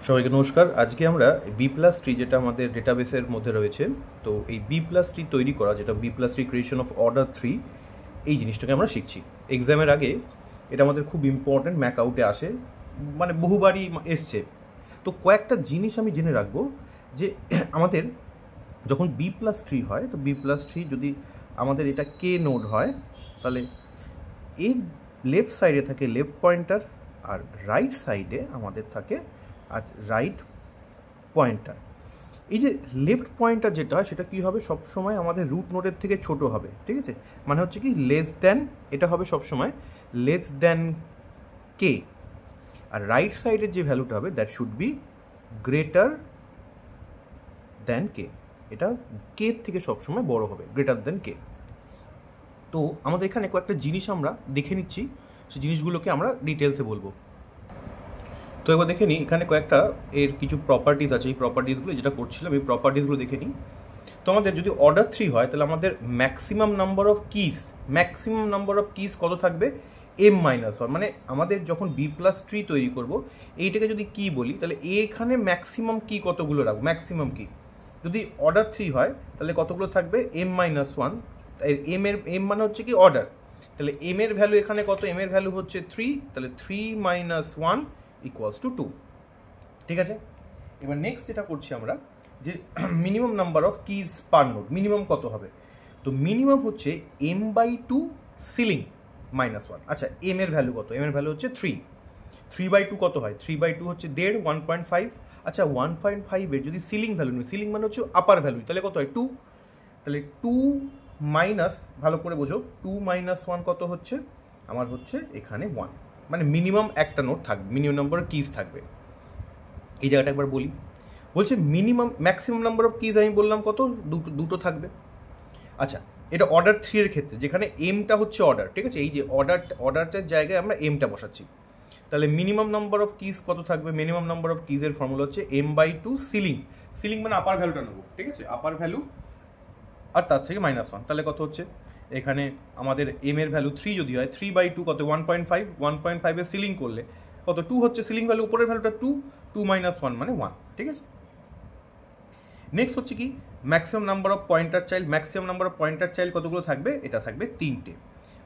সবাইকে নমস্কার। আজকে আমরা বি প্লাস ট্রি যেটা আমাদের ডেটাবেসের মধ্যে রয়েছে, তো এই বি প্লাস ট্রি তৈরি করা, যেটা B plus tree creation of order 3, এই জিনিসটাকে আমরা শিখছি। এক্সামের আগে এটা আমাদের খুব ইম্পর্ট্যান্ট, ম্যাক আউটে আসে, মানে বহুবারই এসছে। তো কয়েকটা জিনিস আমি জেনে রাখবো যে আমাদের যখন বি প্লাস ট্রি হয়, তো বি প্লাস ট্রি যদি আমাদের এটা কে নোড হয়, তাহলে এর লেফট সাইডে থাকে লেফট পয়েন্টার, আর রাইট সাইডে আমাদের থাকে আর রাইট পয়েন্টার। এই যে লেফট পয়েন্টার যেটা হয় সেটা কী হবে, সবসময় আমাদের রুট নোডের থেকে ছোট হবে, ঠিক আছে? মানে হচ্ছে কি লেস দ্যান, এটা হবে সবসময় লেস দ্যান কে। আর রাইট সাইডের যে ভ্যালুটা হবে that should be greater than K. এটা কে থেকে সবসময় বড় হবে, গ্রেটার দ্যান কে। তো আমাদের এখানে কয়েকটা জিনিস আমরা দেখে নিচ্ছি, সেই জিনিসগুলোকে আমরা ডিটেলসে বলবো। তো এবার দেখে নিই, এখানে কয়েকটা এর কিছু প্রপার্টিজ আছে। এই প্রপার্টিসগুলো যেটা করছিলাম, এই প্রপার্টিসগুলো দেখে নিই। তো আমাদের যদি অর্ডার 3 হয়, তাহলে আমাদের ম্যাক্সিমাম নাম্বার অফ কিস কত থাকবে? m-1। মানে আমাদের যখন বি প্লাস ট্রি তৈরি করব, এইটাকে যদি কি বলি, তাহলে এখানে ম্যাক্সিমাম কি কতগুলো রাখবো? ম্যাক্সিমাম কি যদি অর্ডার 3 হয়, তাহলে কতগুলো থাকবে? m-1। এম মানে হচ্ছে কি অর্ডার, তাহলে এম এর ভ্যালু এখানে কত? এম এর ভ্যালু হচ্ছে 3, তাহলে 3 - 1 = 2। ঠিক আছে, এবার নেক্সট যেটা করছি আমরা, যে minimum number of keys per node, minimum কত হবে? তো মিনিমাম হচ্ছে m/2 সিলিং -1। আচ্ছা, এম এর ভ্যালু কত? এম এর ভ্যালু হচ্ছে 3। 3/2 কত হয়? 3/2 হচ্ছে 1.5, 1.5। আচ্ছা, 1.5 এর যদি সিলিং ভ্যালু নিই, সিলিং মানে হচ্ছে আপার ভ্যালু, তাহলে কত হয়? 2। তাহলে 2 মাইনাস, ভালো করে বোঝো, 2 - 1 কত হচ্ছে? আমার হচ্ছে এখানে 1। মানে মিনিমাম একটা নোট থাকবে, মিনিমাম নাম্বার অফ কিজ থাকবে। এই জায়গাটা একবার বলি, বলছে ম্যাক্সিমাম নাম্বার অফ কিজ আমি বললাম কত? দুটো থাকবে। আচ্ছা, এটা অর্ডার 3 এর ক্ষেত্রে, যেখানে এমটা হচ্ছে অর্ডার, ঠিক আছে? এই যে অর্ডারটার জায়গায় আমরা এমটা বসাচ্ছি, তাহলে মিনিমাম নাম্বার অফ কিজ কত থাকবে? মিনিমাম নাম্বার অফ কিজের ফর্মুলা হচ্ছে m/2 সিলিং মানে আপার ভ্যালুটা নেবো, ঠিক আছে? আপার ভ্যালু আর তার থেকে -1, তাহলে কত হচ্ছে? এখানে আমাদের এম এর ভ্যালু 3 যদি হয়, 3/2 কত? 1.5। 1.5 এর সিলিং করলে কত? 2 হচ্ছে সিলিং ভ্যালু, উপরের ভ্যালুটা 2, 2 - 1 মানে 1, ঠিক আছে? নেক্সট হচ্ছে কি maximum number of pointer child. Maximum number of pointer child কতগুলো থাকবে? এটা থাকবে 3টে।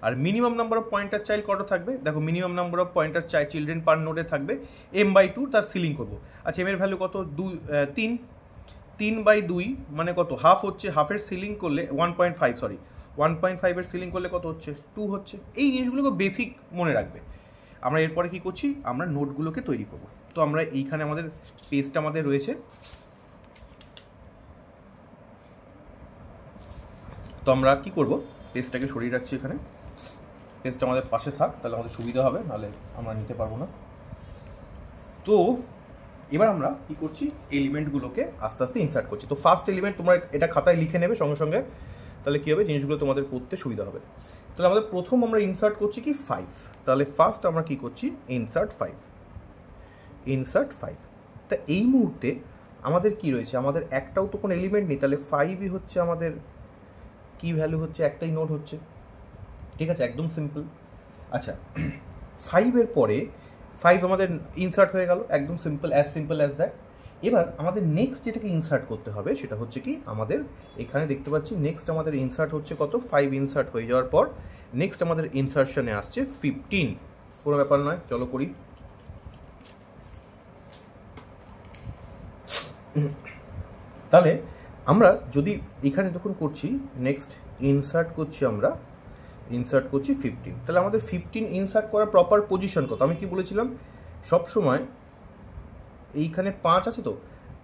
আর minimum number of pointer child কত থাকবে? দেখো, minimum number of pointer children per নোডে থাকবে m/2, তার সিলিং করবো। আচ্ছা, এম এর ভ্যালু কত? 3। 3/2 মানে কত? হাফ হচ্ছে, হাফের সিলিং করলে 1.5, সরি 1.5 এর সিলিং করলে কত হচ্ছে? 2 হচ্ছে। এই জিনিসগুলোকে বেসিক মনে রাখবে। আমরা এরপরে কি করছি, আমরা নোটগুলোকে তৈরি করব। তো আমরা এইখানে আমাদের পেজটা আমাদের রয়েছে, তো আমরা কি করব, পেজটাকে সরিয়ে রাখছি এখানে। পেজটা আমাদের পাশে থাক, তাহলে আমাদের সুবিধা হবে, নাহলে আমরা নিতে পারবো না। তো এবার আমরা কি করছি, এলিমেন্টগুলোকে আস্তে আস্তে ইনসার্ট করছি। তো ফার্স্ট এলিমেন্ট তোমরা এটা খাতায় লিখে নেবে সঙ্গে সঙ্গে, তাহলে কী হবে, জিনিসগুলো তোমাদের পড়তে সুবিধা হবে। তাহলে আমাদের প্রথম আমরা ইনসার্ট করছি কি 5। তাহলে ফার্স্ট আমরা কি করছি, ইনসার্ট 5। তা এই মুহূর্তে আমাদের কি রয়েছে, আমাদের একটাও তো কোনো এলিমেন্ট নেই, তাহলে 5ই হচ্ছে আমাদের কি ভ্যালু হচ্ছে, একটাই নোড হচ্ছে, ঠিক আছে? একদম সিম্পল। আচ্ছা, 5-এর পরে 5 আমাদের ইনসার্ট হয়ে গেল, একদম সিম্পল অ্যাজ দ্যাট। এবার আমাদের নেক্সট যেটাকে ইনসার্ট করতে হবে সেটা হচ্ছে কি, আমাদের এখানে দেখতে পাচ্ছি নেক্সট আমাদের ইনসার্ট হচ্ছে কত? 5 ইনসার্ট হয়ে যাওয়ার পর নেক্সট আমাদের ইনসার্শনে আসছে 15। কোনো ব্যাপার নয়, চলো করি। তাহলে আমরা যদি এখানে যখন করছি, নেক্সট ইনসার্ট করছি, আমরা ইনসার্ট করছি 15, তাহলে আমাদের 15 ইনসার্ট করার প্রপার পজিশন কত? আমি কি বলেছিলাম, সব সময় এইখানে 5 আছে, তো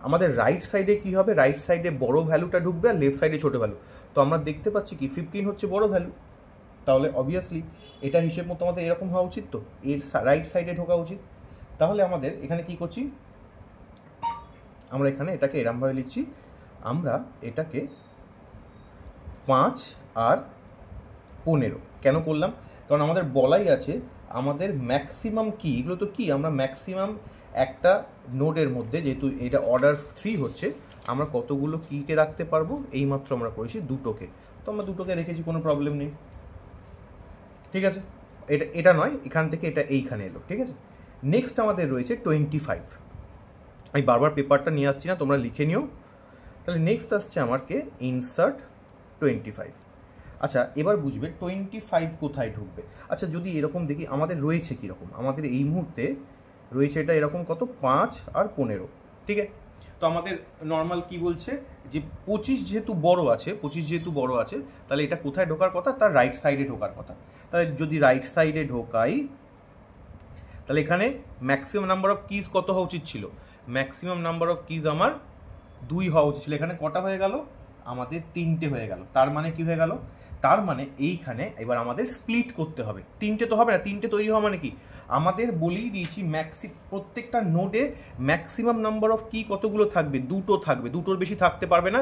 আমাদের রাইট সাইডে কি হবে, রাইট সাইডে বড় ভ্যালুটা ঢুকবে আর লেফট সাইডে ছোট ভ্যালু। তো আমরা দেখতে পাচ্ছি কি 15 হচ্ছে বড় ভ্যালু, তাহলে অবভিয়াসলি এটা হিসেব মতো আমাদের এরকম হওয়া উচিত, তো এর রাইট সাইডে ঢোকা উচিত। তাহলে আমাদের এখানে কি করছি, আমরা এখানে এটাকে এরমভাবে লিখছি, আমরা এটাকে 5 আর 15 কেন করলাম? কারণ আমাদের বলাই আছে আমাদের ম্যাক্সিমাম কি, এগুলো তো কি, আমরা ম্যাক্সিমাম একটা নোডের মধ্যে, যেহেতু এটা অর্ডার 3 হচ্ছে, আমরা কতগুলো কিকে রাখতে পারবো, এইমাত্র আমরা করেছি দুটোকে, তো আমরা দুটোকে রেখেছি, কোনো প্রবলেম নেই, ঠিক আছে? এটা নয়, এখান থেকে এটা এইখানে এলো, ঠিক আছে? নেক্সট আমাদের রয়েছে 25। আমি বারবার পেপারটা নিয়ে আসছি না, তোমরা লিখে নিও। তাহলে নেক্সট আসছে আমাকে ইনসার্ট 25। আচ্ছা এবার বুঝবে 25 কোথায় ঢুকবে। আচ্ছা যদি এরকম দেখি আমাদের রয়েছে কীরকম, আমাদের এই মুহূর্তে রয়েছে এটা এরকম কত 5 আর 15, ঠিক আছে। তো আমাদের নর্মাল কি বলছে যে 25 যেহেতু বড় আছে তাহলে এটা কোথায় ঢোকার কথা, তার রাইট সাইডে ঢোকার কথা। তাহলে যদি রাইট সাইডে ঢোকাই তাহলে এখানে ম্যাক্সিমাম নাম্বার অফ কিজ কত হওয়া উচিত ছিল, ম্যাক্সিমাম নাম্বার অফ কিজ আমার 2 হওয়া উচিত ছিল, এখানে কটা হয়ে গেল, আমাদের 3টে হয়ে গেল। তার মানে কি হয়ে গেল, তার মানে এইখানে এবার আমাদের স্প্লিট করতে হবে। 3টে তো হবে না, 3টে তৈরি হওয়া মানে কি, আমাদের বলেই দিয়েছি প্রত্যেকটা নোডে ম্যাক্সিমাম নাম্বার অফ কি কতগুলো থাকবে, 2টো থাকবে, 2টোর বেশি থাকতে পারবে না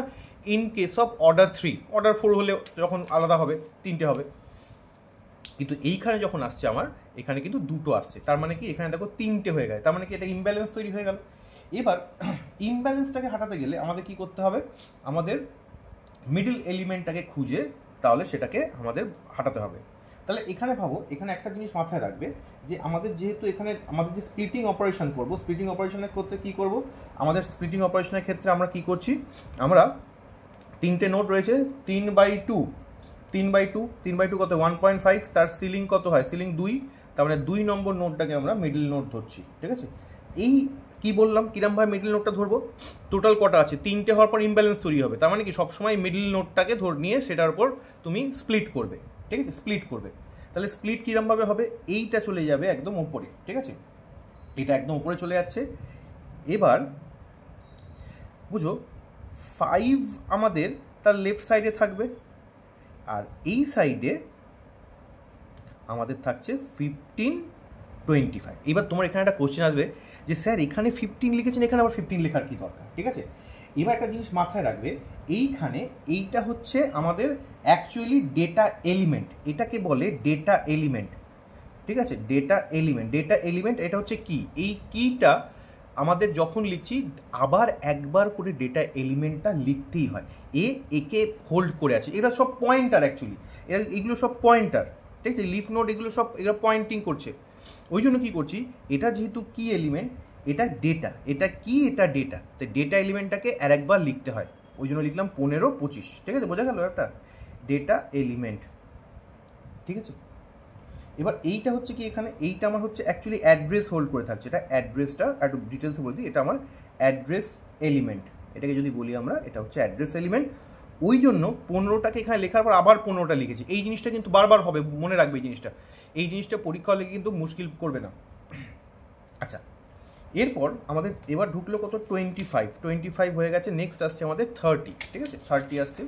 in case of order 3। Order 4 হলে যখন আলাদা হবে 3টে হবে, কিন্তু এইখানে যখন আসছে আমার এখানে কিন্তু 2টো আসছে, তার মানে কি এখানে দেখো 3টে হয়ে গেছে, তার মানে কি এটা ইমব্যালেন্স তৈরি হয়ে গেল। এবার ইমব্যালেন্সটাকে হাঁটাতে গেলে আমাদের কি করতে হবে, আমাদের মিডল এলিমেন্টটাকে খুঁজে তাহলে সেটাকে আমাদের হাঁটাতে হবে। তাহলে এখানে ভাবো, এখানে একটা জিনিস মাথায় রাখবে যে আমাদের যেহেতু এখানে আমাদের যে স্প্লিটিং অপারেশন করব, স্প্লিটিং অপারেশনের ক্ষেত্রে কী করব, আমাদের স্প্লিটিং অপারেশনের ক্ষেত্রে আমরা কি করছি, আমরা 3টে নোড রয়েছে 3/2 কত 1.5, তার সিলিং কত হয়, সিলিং 2, তার মানে 2 নম্বর নোডটাকে আমরা মিডল নোড ধরছি, ঠিক আছে। এই কি বললাম, কিরমভাবে মিডল নোডটা ধরবো, টোটাল কটা আছে 3টে হওয়ার পর ইমব্যালেন্স তৈরি হবে, তার মানে কি সবসময় মিডল নোডটাকে নিয়ে সেটার উপর তুমি স্প্লিট করবে, ঠিক আছে, স্প্লিট করবে। তাহলে স্প্লিট কিরমভাবে হবে, এইটা চলে যাবে একদম উপরে, ঠিক আছে, এটা একদম উপরে চলে যাচ্ছে। এবার বুঝো 5 আমাদের তার লেফট সাইডে থাকবে, আর এই সাইডে আমাদের থাকছে 15, 25। এবার তোমার এখানে একটা কোশ্চেন আসবে যে স্যার এখানে 15 লিখেছেন, এখানে আবার 15 লেখার কি দরকার, ঠিক আছে। এবার একটা জিনিস মাথায় রাখবে, এইখানে এইটা হচ্ছে আমাদের অ্যাকচুয়ালি ডেটা এলিমেন্ট, এটাকে বলে ডেটা এলিমেন্ট, ঠিক আছে, ডেটা এলিমেন্ট এটা হচ্ছে কি, এই কিটা আমাদের যখন লিখছি আবার একবার করে ডেটা এলিমেন্টটা লিখতেই হয়, একে হোল্ড করে আছে, এরা সব পয়েন্টার অ্যাকচুয়ালি, এগুলো সব পয়েন্টার, ঠিক আছে, লিফ নোড এগুলো সব এরা পয়েন্টিং করছে। ওই জন্য কী করছি, এটা যেহেতু কি এলিমেন্ট, এটা ডেটা, এটা কি, এটা ডেটা, তো ডেটা এলিমেন্টটাকে আর একবার লিখতে হয়, ওই জন্য লিখলাম 15, 25, ঠিক আছে, বোঝা গেল একটা ডেটা এলিমেন্ট, ঠিক আছে। এবার এইটা হচ্ছে কি, এখানে এইটা আমার হচ্ছে অ্যাকচুয়ালি অ্যাড্রেস হোল্ড করে থাকছে, এটা অ্যাড্রেসটা একটু ডিটেলসে বলে দিই, এটা আমার অ্যাড্রেস এলিমেন্ট, এটাকে যদি বলি আমরা এটা হচ্ছে অ্যাড্রেস এলিমেন্ট। ওই জন্য 15টাকে এখানে লেখার পর আবার 15টা লিখেছি, এই জিনিসটা কিন্তু বারবার হবে, মনে রাখবে এই জিনিসটা পরীক্ষা হলে কিন্তু মুশকিল করবে না। আচ্ছা এরপর আমাদের এবার ঢুকলো কত 25 হয়ে গেছে, নেক্সট আসছে আমাদের 30, ঠিক আছে, 30 আসছে।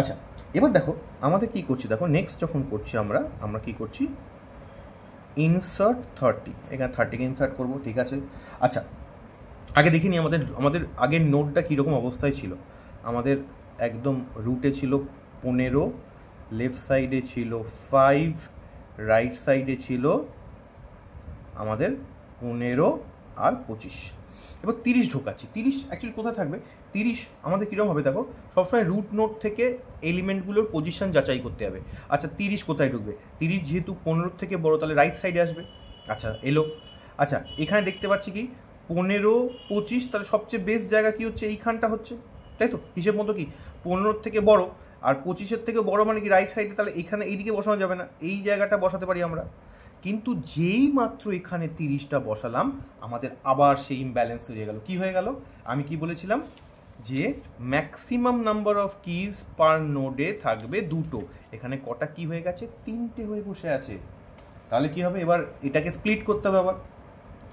আচ্ছা এবার দেখো আমাদের কি করছি, দেখো নেক্সট যখন করছি আমরা কি করছি, ইনসার্ট 30, এখানে 30কে ইনসার্ট করবো, ঠিক আছে। আচ্ছা আগে দেখিনি আমাদের আগের নোটটা কীরকম অবস্থায় ছিল, আমাদের একদম রুটে ছিল 15, লেফট সাইডে ছিল 5, রাইট সাইডে ছিল আমাদের 15 আর 25। এবার 30 ঢোকাচ্ছি, 30 অ্যাকচুয়ালি কোথায় থাকবে, 30 আমাদের কীরকম হবে দেখো, সবসময় রুট নোট থেকে এলিমেন্টগুলোর পজিশন যাচাই করতে হবে। আচ্ছা 30 কোথায় ঢুকবে, 30 যেহেতু 15 থেকে বড় তাহলে রাইট সাইডে আসবে, আচ্ছা এলো। আচ্ছা এখানে দেখতে পাচ্ছি কি 15, 25, তাহলে সবচেয়ে বেস্ট জায়গা কি হচ্ছে, এইখানটা হচ্ছে, তাই তো, হিসেব মতো কি 15 থেকে বড় আর 25-এর থেকে বড় মানে কি রাইট সাইডে, তাহলে এখানে এইদিকে বসানো যাবে না, এই জায়গাটা বসাতে পারি আমরা। কিন্তু যেই মাত্র এখানে 30টা বসালাম আমাদের আবার সেই ইমব্যালেন্স তৈরি হয়ে গেল। কী হয়ে গেল, আমি কি বলেছিলাম যে ম্যাক্সিমাম নাম্বার অফ কিজ পার নোডে থাকবে 2টো, এখানে কটা কি হয়ে গেছে, 3টে হয়ে বসে আছে। তাহলে কি হবে, এবার এটাকে স্প্লিট করতে হবে আবার।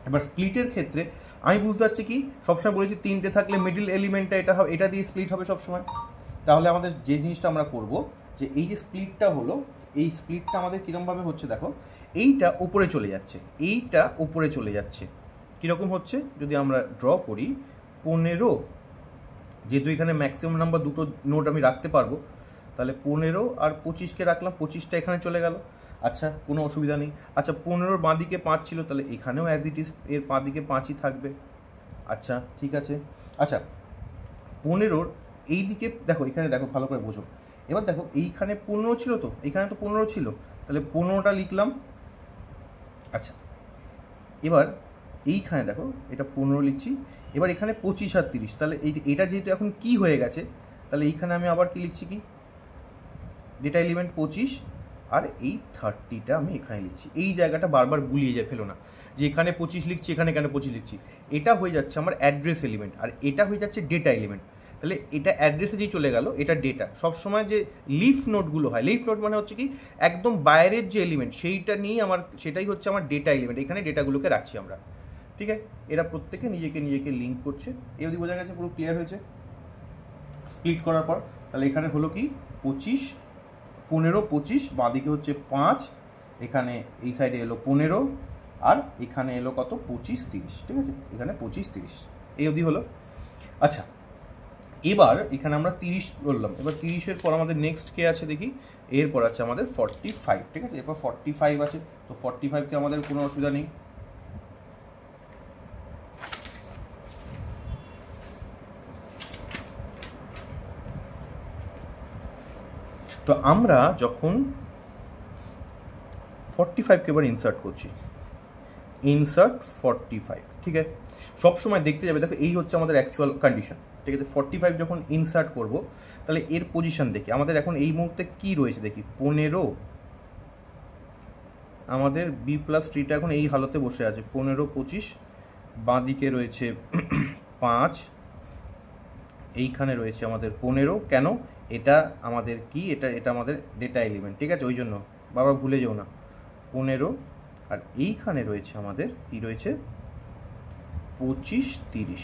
এবার স্প্লিটের ক্ষেত্রে আমি বুঝতে পারছি কি, সবসময় বলেছি 3টে থাকলে মিডল এলিমেন্টটা এটা দিয়ে স্প্লিট হবে সবসময়। তাহলে আমাদের যে জিনিসটা আমরা করব, যে এই যে স্প্লিটটা হলো, এই স্প্লিটটা আমাদের কীরকমভাবে হচ্ছে দেখো, এইটা উপরে চলে যাচ্ছে, এইটা উপরে চলে যাচ্ছে, কীরকম হচ্ছে যদি আমরা ড্র করি 15, যেহেতু এখানে ম্যাক্সিমাম নাম্বার 2টো নোট আমি রাখতে পারবো, তাহলে 15 আর 25কে রাখলাম, 25টা এখানে চলে গেল, আচ্ছা কোনো অসুবিধা নেই। আচ্ছা 15-র বাঁ দিকে 5 ছিল, তাহলে এখানেও অ্যাজ ইট ইজ এর বাঁ দিকে 5ই থাকবে, আচ্ছা ঠিক আছে। আচ্ছা 15-র এই দিকে দেখো, এখানে দেখো ভালো করে বোঝো, এবার দেখো এইখানে 15 ছিল, তো এখানে তো 15 ছিল, তাহলে 15টা লিখলাম। আচ্ছা, এবার এইখানে দেখো এটা 15 লিখছি, এবার এখানে 25 আর 30, তাহলে এটা যেহেতু এখন কি হয়ে গেছে, তাহলে এইখানে আমি আবার কি লিখছি, কি ডেটা এলিমেন্ট 25 আর এই 30টা আমি এখানে লিখছি। এই জায়গাটা বারবার গুলিয়ে যায়, ফেলো না যে এখানে 25 লিখছি, এখানে কেন 25 লিখছি। এটা হয়ে যাচ্ছে আমার অ্যাড্রেস এলিমেন্ট, আর এটা হয়ে যাচ্ছে ডেটা এলিমেন্ট। তাহলে এটা অ্যাড্রেসে যেই চলে গেল, এটা ডেটা। সবসময় যে লিফ নোটগুলো হয়, লিফ নোট মানে হচ্ছে কি একদম বাইরের যে এলিমেন্ট সেইটা নিয়ে সেটাই হচ্ছে আমার ডেটা এলিমেন্ট। এখানে ডেটাগুলোকে রাখছি আমরা, ঠিক আছে। এরা প্রত্যেকে নিজেকে লিঙ্ক করছে। এই অবধি বোঝা গেছে, পুরো ক্লিয়ার হয়েছে। স্প্লিট করার পর তাহলে এখানে হলো কি 25, 15, 25, বাঁদিকে হচ্ছে 5, এখানে এই সাইডে এলো 15, আর এখানে এলো কত 25, 30, ঠিক আছে। এখানে 25, 30 এই অবধি হলো। আচ্ছা, এবার এখানে আমরা 30 বললাম। এবার 30-এর পর আমাদের নেক্সট কে আছে দেখি, এরপর আছে আমাদের 45, ঠিক আছে। এরপর 45 আছে, তো 45কে আমাদের কোনো অসুবিধা নেই। তো আমরা যখন 45কে এবার ইনসার্ট করছি, ইনসার্ট 45, ঠিক আছে। সবসময় দেখতে যাবে, দেখো এই হচ্ছে আমাদের অ্যাকচুয়াল কন্ডিশন, ঠিক আছে। 45 যখন ইনসার্ট করব, তাহলে এর পজিশন দেখি আমাদের এখন এই মুহূর্তে কি রয়েছে দেখি, 15। আমাদের বি প্লাস ট্রিটা এখন এই হালতে বসে আছে, 15, 25, বাঁ দিকে রয়েছে 5, এইখানে রয়েছে আমাদের 15। কেন? এটা আমাদের কি, এটা আমাদের ডেটা এলিমেন্ট, ঠিক আছে। ওই জন্য বাবা ভুলে যেও না, 15। আর এইখানে রয়েছে আমাদের কি রয়েছে, 25, 30।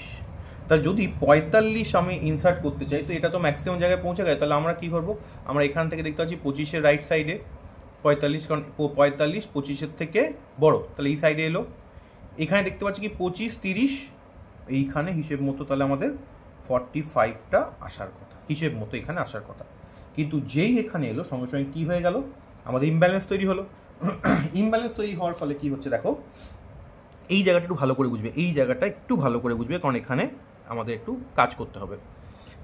তার যদি 45 আমি ইনসার্ট করতে চাই, তো এটা তো ম্যাক্সিমাম জায়গায় পৌঁছে গেছে। তাহলে আমরা কি করবো, আমরা এখান থেকে দেখতে পাচ্ছি 25-এর রাইট সাইডে 45, কারণ 45 25-এর থেকে বড়, তাহলে এই সাইডে এলো। এখানে দেখতে পাচ্ছি কি 25, 30, এইখানে হিসেব মতো তাহলে আমাদের 45টা আসার কথা, হিসেব মতো এখানে আসার কথা। কিন্তু যেই এখানে এলো, সঙ্গে সঙ্গে কী হয়ে গেল, আমাদের ইমব্যালেন্স তৈরি হলো। ইমব্যালেন্স তৈরি হওয়ার ফলে কি হচ্ছে দেখো, এই জায়গাটা একটু ভালো করে বুঝবে, এই জায়গাটা একটু ভালো করে বুঝবে, কারণ এখানে আমাদের একটু কাজ করতে হবে।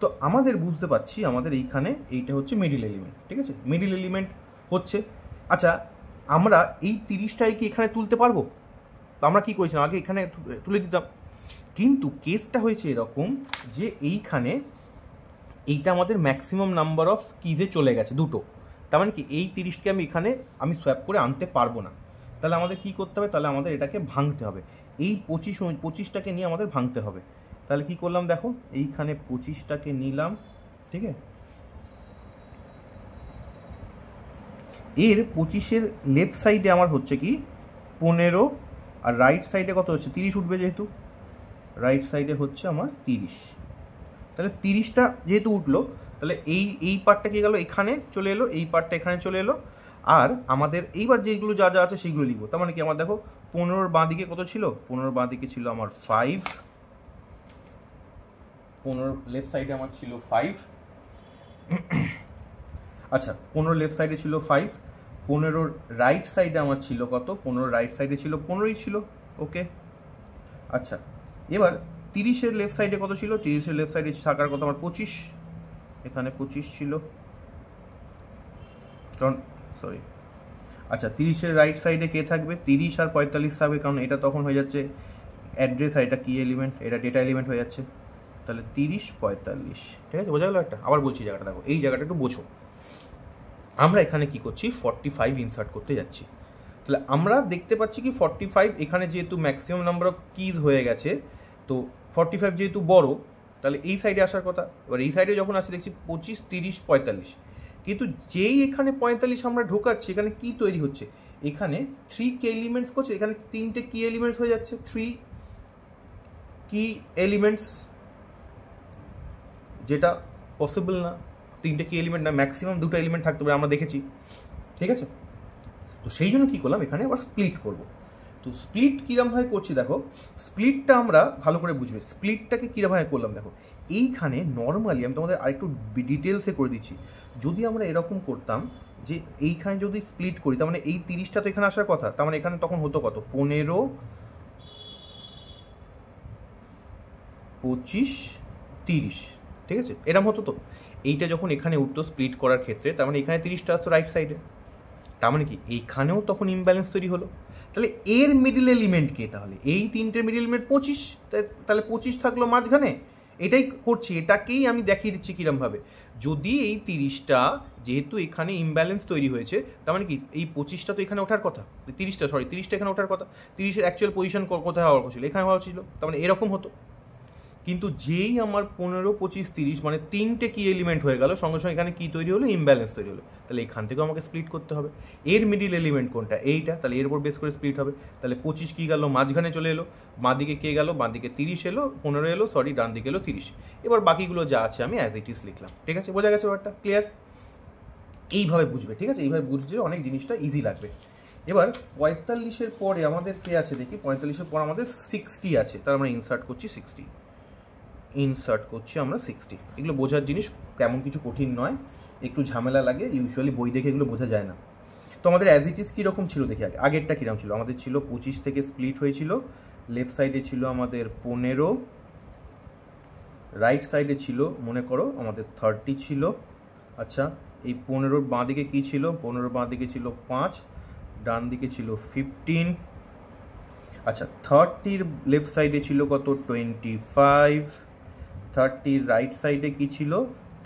তো আমাদের বুঝতে পারছি আমাদের এইখানে এইটা হচ্ছে মিডিল এলিমেন্ট, ঠিক আছে। মিডিল এলিমেন্ট হচ্ছে, আচ্ছা আমরা এই 30টাই কি এখানে তুলতে পারবো? তো আমরা কী করেছিলাম, আগে এখানে তুলে দিতাম, কিন্তু কেসটা হয়েছে এরকম যে এইটা আমাদের ম্যাক্সিমাম নাম্বার অফ কিজে চলে গেছে, দুটো। তার মানে কি এই 30কে এখানে আমি সোয়াপ করে আনতে পারবো না। তাহলে আমাদের কি করতে হবে, তাহলে আমাদের এটাকে ভাঙতে হবে। এই 25টাকে নিয়ে আমাদের ভাঙতে হবে। তাহলে কি করলাম দেখো, এইখানে 25টাকে নিলাম, ঠিক আছে। এর 25-এর লেফট সাইডে আমার হচ্ছে কি 15, আর রাইট সাইডে কত হচ্ছে 30 উঠবে, যেহেতু রাইট সাইডে হচ্ছে আমার 30। তাহলে 30টা যেহেতু উঠলো, তাহলে এই পার্টটা কি গেল, এখানে চলে এলো, এই পার্টটা এখানে চলে এলো। আর আমাদের এইবার যেগুলো যা যা আছে সেইগুলো লিখবো। তার মানে কি, আমার দেখো 15-র বাঁ দিকে কত ছিল, 15-র বাঁ দিকে ছিল আমার 5, 15 লেফট সাইডে আমার ছিল 5। আচ্ছা, 15 লেফট সাইডে ছিল 5, 15-র রাইট সাইডে আমার ছিল কত, 15-র রাইট সাইডে ছিল 15ই ছিল, ওকে। আচ্ছা, এবার 30-এর লেফট সাইডে কত ছিল, 30-এর লেফট সাইডে থাকার কথা আমার 25, এখানে 25 ছিল, কারণ সরি, আচ্ছা 30-এর রাইট সাইডে কে থাকবে, 30 আর 45 থাকবে, কারণ এটা তখন হয়ে যাচ্ছে অ্যাড্রেস, আর এটা কি এলিমেন্ট, এটা ডেটা এলিমেন্ট হয়ে যাচ্ছে। তাহলে 30, 45, ঠিক আছে, বোঝা গেল একটা। আবার বলছি জায়গাটা দেখো, এই জায়গাটা একটু বোঝো। আমরা এখানে কি করছি, 45 ইনসার্ট করতে যাচ্ছি। তাহলে আমরা দেখতে পাচ্ছি কি 45 এখানে যেহেতু ম্যাক্সিমাম নাম্বার অফ কিজ হয়ে গেছে, তো 45 যেহেতু বড়, তাহলে এই সাইডে আসার কথা। এবার এই সাইডে যখন আসি দেখছি 25, 30, 45, কিন্তু যেই এখানে 45 আমরা ঢোকাচ্ছি, এখানে কি তৈরি হচ্ছে, এখানে 3 কি এলিমেন্টস করছে, এখানে 3টে কি এলিমেন্টস হয়ে যাচ্ছে, 3 কি এলিমেন্টস, যেটা পসিবল না। 3টে কি এলিমেন্ট না, ম্যাক্সিমাম 2টো এলিমেন্ট থাকতে পারে, আমরা দেখেছি, ঠিক আছে। তো সেই জন্য কী করলাম, এখানে আবার স্প্লিট করব। তো স্প্লিট কীরমভাবে করছি দেখো, স্প্লিটটা আমরা ভালো করে বুঝবে, স্প্লিটটাকে কীরমভাবে করলাম দেখো। এইখানে নর্মালি আমি তোমাদের আরেকটু ডিটেলসে করে দিচ্ছি। যদি আমরা এরকম করতাম যে এইখানে যদি স্প্লিট করি, তার মানে এই 30টা তো এখানে আসার কথা, তার মানে এখানে তখন হতো কত, 15, 25, 30, ঠিক আছে, এরকম হতো। তো এইটা যখন এখানে উঠতো স্প্লিট করার ক্ষেত্রে, তার মানে এখানে 30টা আসতো রাইট সাইডে। তার মানে কি এইখানেও তখন ইমব্যালেন্স তৈরি হলো। তাহলে এর মিডিল এলিমেন্ট কে? তাহলে এই তিনটের মিডিল এলিমেন্ট 25, তাহলে 25 থাকলো মাঝখানে। এটাই করছি, এটাকেই আমি দেখিয়ে দিচ্ছি কীরমভাবে। যদি এই 30টা যেহেতু এখানে ইমব্যালেন্স তৈরি হয়েছে, তার মানে কি এই 25টা তো এখানে ওঠার কথা, 30টা এখানে ওঠার কথা, 30-এর অ্যাকচুয়াল পজিশন কোথায় হওয়ার কথা ছিল? এখানে হওয়া ছিল, তার মানে এরকম হতো। কিন্তু যেই আমার 15, 25, 30 মানে তিনটে কি এলিমেন্ট হয়ে গেল, সঙ্গে সঙ্গে এখানে কি তৈরি হলো? ইমব্যালেন্স তৈরি হলো। তাহলে এখান থেকেও আমাকে স্প্লিট করতে হবে। এর মিডিল এলিমেন্ট কোনটা? এইটা। তাহলে এর উপর বেস করে স্প্লিট হবে। তাহলে 25 কি গেল? মাঝখানে চলে এলো। বাঁ দিকে কে গেল? বাঁ দিকে 30 এলো, 15 এলো, ডান দিকে এলো 30। এবার বাকিগুলো যা আছে আমি অ্যাজ ইট ইজ লিখলাম। ঠিক আছে, বোঝা গেছে ব্যাপারটা? ক্লিয়ার? এইভাবে বুঝবে, ঠিক আছে? এইভাবে বুঝলে অনেক জিনিসটা ইজি লাগবে। এবার 45-এর পরে আমাদের কে আছে দেখি। 45-এর পর আমাদের 60 আছে, তার আমরা ইনসার্ট করছি 60। ইনসার্ট করছি আমরা 60। এগুলো বোঝার জিনিস, তেমন কিছু কঠিন নয়, একটু ঝামেলা লাগে, ইউজুয়ালি বই দেখে এগুলো বোঝা যায় না। তো আমাদের অ্যাজ ইট ইজ কীরকম ছিল দেখি আগে। আগেরটা কীরকম ছিল? আমাদের ছিল 25 থেকে স্প্লিট হয়েছিল, লেফট সাইডে ছিল আমাদের 15, রাইট সাইডে ছিল মনে করো আমাদের 30 ছিল। আচ্ছা, এই 15-র বাঁ দিকে কী ছিল? 15-র বাঁ দিকে ছিল 5, ডান দিকে ছিল 15। আচ্ছা, 30-র লেফট সাইডে ছিল কত? 25। 30-র রাইট সাইডে কী ছিল?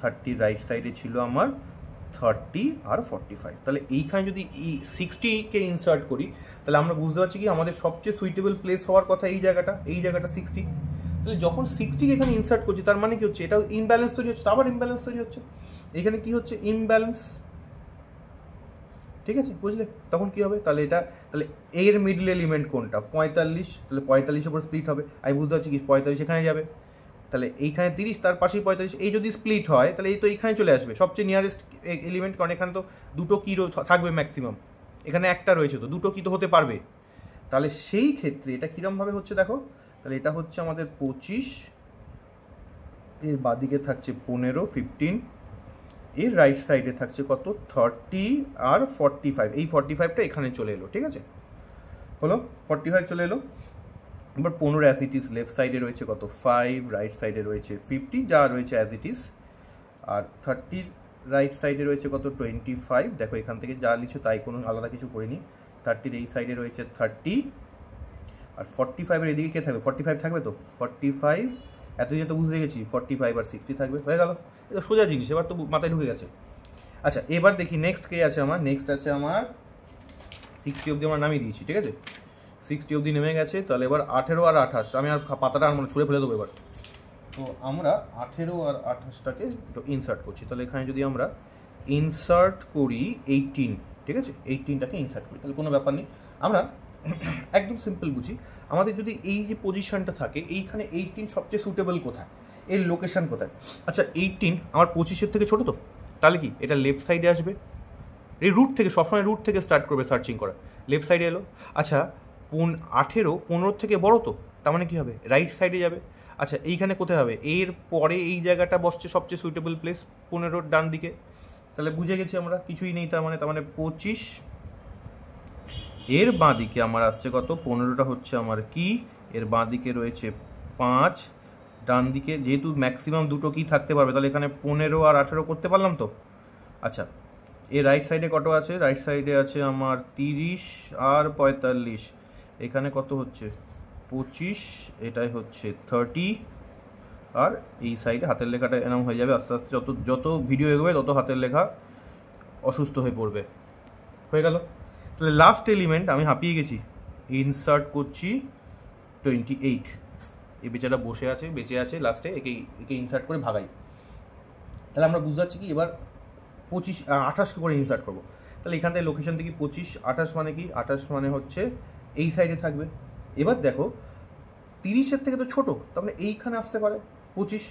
30-র রাইট সাইডে ছিল আমার 30 আর 45। তাহলে এইখানে যদি 60-কে ইনসার্ট করি, তাহলে আমরা বুঝতে পারছি কি আমাদের সবচেয়ে সুইটেবল প্লেস হওয়ার কথা এই জায়গাটা 60। তাহলে যখন 60-কে এখানে ইনসার্ট করছি, তার মানে কি হচ্ছে? এটাও ইমব্যালেন্স তৈরি হচ্ছে, আবার ইমব্যালেন্স তৈরি হচ্ছে। এখানে কি হচ্ছে? ইমব্যালেন্স। ঠিক আছে, বুঝলে? তখন কি হবে? তাহলে এর মিডল এলিমেন্ট কোনটা? 45। তাহলে 45-এর উপর স্প্লিট হবে। আমি বুঝতে পারছি কি 45 এখানে যাবে, তাহলে এইখানে 30, তার পাশেই 45। এই যদি স্প্লিট হয় তাহলে এই তো এইখানে চলে আসবে, সবচেয়ে নিয়ারেস্ট এলিমেন্ট, কারণ এখানে তো দুটো কি থাকবে ম্যাক্সিমাম, এখানে একটা রয়েছে, তো দুটো কি তো হতে পারবে। তাহলে সেই ক্ষেত্রে এটা কীরমভাবে হচ্ছে দেখো। তাহলে এটা হচ্ছে আমাদের 25, এর বাদিকে থাকছে 15, 15, এর রাইট সাইডে থাকছে কত? 30 আর 45। এই 45টা এখানে চলে এলো। ঠিক আছে, হলো 45 চলে এলো। এবার 15 অ্যাজ ইট ইজ লেফট সাইডে রয়েছে কত? 5, রাইট সাইডে রয়েছে 50, যা রয়েছে অ্যাজ ইট ইজ। আর 30 রাইট সাইডে রয়েছে কত? 25। দেখো এখান থেকে যা লিখছো তাই, কোনো আলাদা কিছু করিনি। 30-র এই সাইডে রয়েছে 30, আর 45-এর এদিকে কে থাকবে? 45 থাকবে তো। 45 এতদিন তো বুঝতে গেছি, 45 আর 60 থাকবে, হয়ে গেল। এটা সোজা জিনিস, এবার তো মাথায় ঢুকে গেছে। আচ্ছা, এবার দেখি নেক্সট কে আছে আমার। নেক্সট আছে আমার 60 অবধি আমরা নামিয়ে দিয়েছি। ঠিক আছে, 60 অবধি নেমে গেছে। তাহলে এবার 18 আর 28, আমি আর পাতাটা আর ছুঁড়ে ফেলে দেবো এবার। তো আমরা 18 আর 28টাকে ইনসার্ট করছি। তাহলে এখানে যদি আমরা ইনসার্ট করি 18, ঠিক আছে, 18টাকে ইনসার্ট করি, তাহলে কোনো ব্যাপার নেই। আমরা একদম সিম্পল বুঝি। আমাদের যদি এই যে পজিশনটা থাকে, এইখানে 18 সবচেয়ে সুটেবল কোথায়? এর লোকেশন কোথায়? আচ্ছা, 18 আমার 25-এর থেকে ছোটো তো, তাহলে কি এটা লেফট সাইডে আসবে? এই রুট থেকে, সবসময় রুট থেকে স্টার্ট করবে সার্চিং করা, লেফট সাইডে এলো। আচ্ছা, 18 15 থেকে বড় তো, তার মানে কী হবে? রাইট সাইডে যাবে। আচ্ছা, এইখানে কোথায় হবে? এর পরে এই জায়গাটা বসছে সবচেয়ে সুইটেবল প্লেস, 15-র ডান দিকে। তাহলে বুঝে গেছি আমরা, কিছুই নেই তার মানে 25। এর বাঁ দিকে আমার আসছে কত? 15টা হচ্ছে আমার কি, এর বাঁ দিকে রয়েছে 5, ডান দিকে যেহেতু ম্যাক্সিমাম দুটো কি থাকতে পারবে, তাহলে এখানে 15 আর 18 করতে পারলাম তো। আচ্ছা, এর রাইট সাইডে কত আছে? রাইট সাইডে আছে আমার 30 আর 45। এখানে কত হচ্ছে? 25, এটাই হচ্ছে 30। আর এই সাইডে হাতের লেখাটা এরকম হয়ে যাবে আস্তে আস্তে, যত ভিডিও এগোবে তত হাতের লেখা অসুস্থ হয়ে পড়বে। হয়ে গেল। তাহলে লাস্ট এলিমেন্ট আমি হাঁপিয়ে গেছি, ইনসার্ট করছি 28। এই বেচারা বেঁচে আছে লাস্টে, একে ইনসার্ট করে ভাগাই। তাহলে আমরা বুঝতে পারছি কি এবার 25 28কে করে ইনসার্ট করবো। তাহলে এখান থেকে লোকেশন থেকে 25, 28 মানে কি? 28 মানে হচ্ছে এই সাইডে থাকবে। এবার দেখো 30-এর থেকে তো ছোটো, তার মানে এইখানে আসতে পারে 25।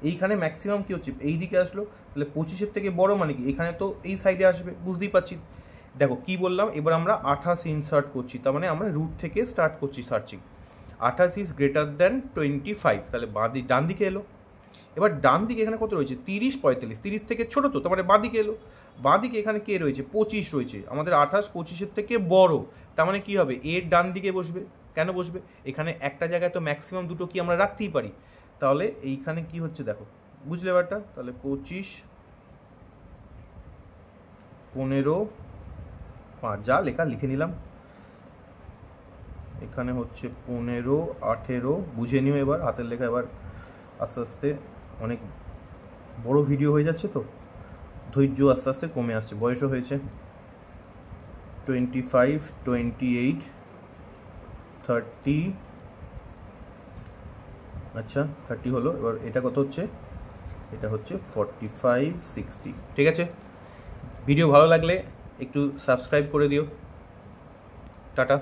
এইখানে ম্যাক্সিমাম কী হচ্ছে? এই দিকে আসলো, তাহলে 25-এর থেকে বড় মানে কি? এখানে তো এই সাইডে আসবে, বুঝতেই পারছি। দেখো কি বললাম, এবার আমরা 28 ইনসার্ট করছি, তার মানে আমরা রুট থেকে স্টার্ট করছি সার্চিং। 28 ইজ গ্রেটার দ্যান 25, তাহলে ডান দিকে এলো। এবার ডান দিকে এখানে কত রয়েছে? 30, 45। 30 থেকে ছোটো তো, তার মানে বাঁ দিকে এলো। বাঁ দিকে এখানে কে রয়েছে? 25 রয়েছে। আমাদের 28 25-এর থেকে বড়, তার মানে কী হবে? এর ডান দিকে বসবে। কেন বসবে? এখানে একটা জায়গায় তো ম্যাক্সিমাম দুটো কি আমরা রাখতেই পারি। তাহলে এইখানে কি হচ্ছে দেখো, বুঝলে ব্যাপারটা? তাহলে 25, 15, 5 যা লেখা লিখে নিলাম। এখানে হচ্ছে 15, 18 বুঝে নিও। এবার হাতের লেখা এবার আস্তে আস্তে অনেক বড় ভিডিও হয়ে যাচ্ছে, তো ধৈর্য আস্তে আস্তে কমে আসছে। বয়সও হয়েছে 25, 28, 30, আচ্ছা 30 হলো। এবার এটা কত হচ্ছে? এটা হচ্ছে 45, 60। ঠিক আছে, ভিডিও ভালো লাগলে একটু সাবস্ক্রাইব করে দিও। টাটা।